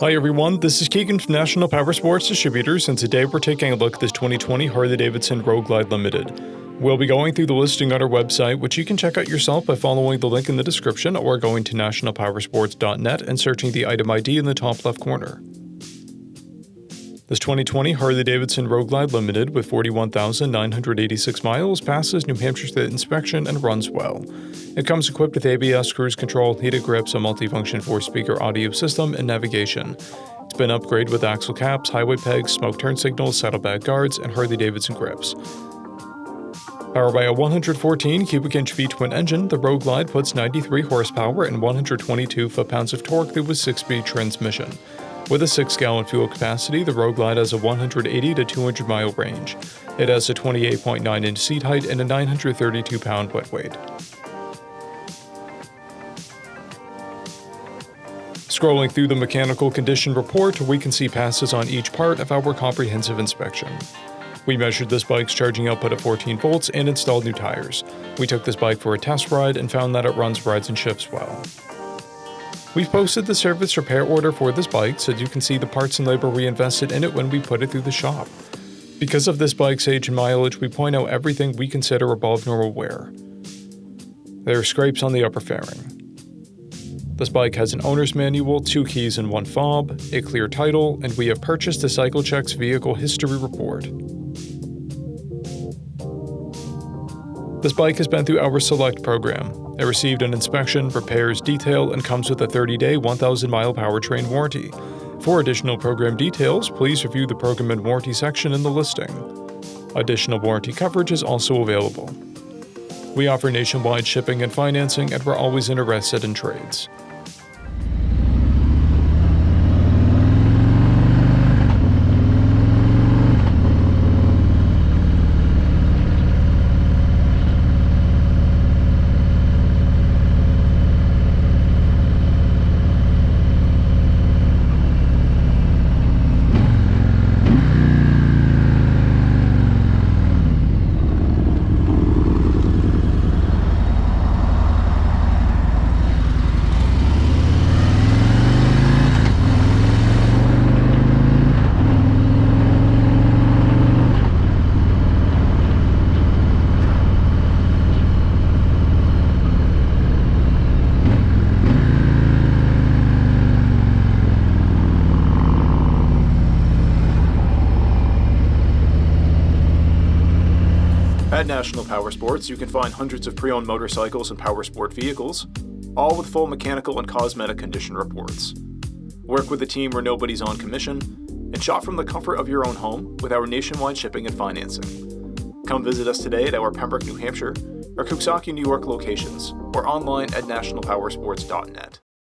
Hi everyone, this is Keegan from National Powersports Distributors, and today we're taking a look at this 2020 Harley-Davidson Road Glide Limited. We'll be going through the listing on our website, which you can check out yourself by following the link in the description or going to nationalpowersports.net and searching the item ID in the top left corner. This 2020 Harley-Davidson Road Glide Limited with 41,986 miles passes New Hampshire State inspection and runs well. It comes equipped with ABS, cruise control, heated grips, a multifunction 4-speaker audio system, and navigation. It's been upgraded with axle caps, highway pegs, smoke turn signals, saddlebag guards, and Harley-Davidson grips. Powered by a 114 cubic inch V-twin engine, the Road Glide puts 93 horsepower and 122 foot-pounds of torque through a 6-speed transmission. With a 6-gallon fuel capacity, the Road Glide has a 180 to 200 mile range. It has a 28.9 inch seat height and a 932 pound wet weight. Scrolling through the mechanical condition report, we can see passes on each part of our comprehensive inspection. We measured this bike's charging output at 14 volts and installed new tires. We took this bike for a test ride and found that it runs, rides, and shifts well. We've posted the service repair order for this bike so you can see the parts and labor we invested in it when we put it through the shop. Because of this bike's age and mileage, we point out everything we consider above normal wear. There are scrapes on the upper fairing. This bike has an owner's manual, 2 keys and 1 fob, a clear title, and we have purchased a CycleCheck's vehicle history report. This bike has been through our Select program. It received an inspection, repairs, detail, and comes with a 30-day, 1,000-mile powertrain warranty. For additional program details, please review the program and warranty section in the listing. Additional warranty coverage is also available. We offer nationwide shipping and financing, and we're always interested in trades. At National Powersports, you can find hundreds of pre-owned motorcycles and powersport vehicles, all with full mechanical and cosmetic condition reports. Work with a team where nobody's on commission, and shop from the comfort of your own home with our nationwide shipping and financing. Come visit us today at our Pembroke, New Hampshire, or Coxsackie, New York locations, or online at nationalpowersports.net.